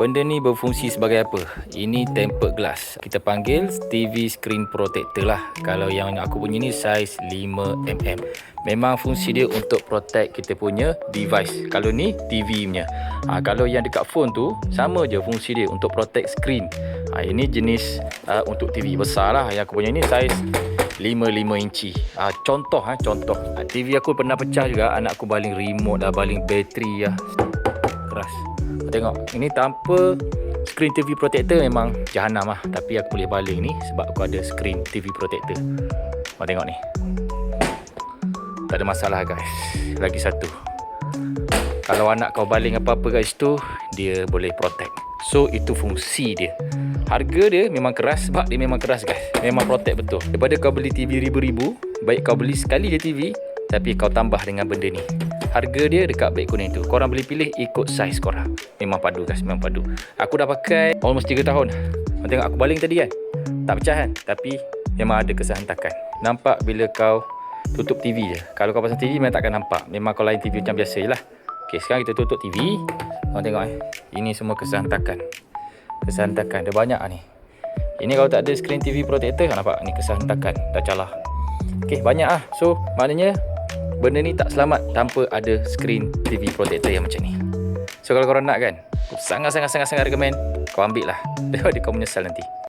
Benda ni berfungsi sebagai apa? Ini tempered glass. Kita panggil TV screen protector lah. Kalau yang aku punya ni saiz 5mm. Memang fungsi dia untuk protect kita punya device. Kalau ni TV punya. Kalau yang dekat phone tu sama je fungsi dia untuk protect screen. Ini jenis untuk TV besar lah. Yang aku punya ni saiz 5 inci. Contoh TV aku pernah pecah juga. Anak aku baling remote dah, baling bateri lah. Keras. Tengok, ini tanpa screen TV protector memang jahanam lah. Tapi aku boleh baling ni sebab aku ada screen TV protector. Tengok ni, tak ada masalah guys. Lagi satu, kalau anak kau baling apa-apa kat situ, dia boleh protect. So itu fungsi dia. Harga dia memang keras sebab dia memang keras guys. Memang protect betul. Daripada kau beli TV ribu-ribu, baik kau beli sekali je TV, tapi kau tambah dengan benda ni. Harga dia dekat beg kuning tu. Korang boleh pilih ikut saiz korang. Memang padu guys, memang padu. Aku dah pakai almost 3 tahun. Tengok aku baling tadi kan, tak pecah kan, tapi memang ada kesehentakan. Nampak bila kau tutup TV je. Kalau kau pasang TV memang takkan nampak. Memang kau lain TV macam biasa je lah. Okay, sekarang kita tutup TV. Korang tengok ini semua kesehentakan. Kesehentakan dia banyak ni. Ini kalau tak ada screen TV protector, nampak ni kesehentakan dah calar. Okay, banyak lah. So maknanya benda ni tak selamat tanpa ada screen TV protector yang macam ni. So kalau korang nak kan, aku sangat recommend kau ambil lah. Daripada kau menyesal nanti.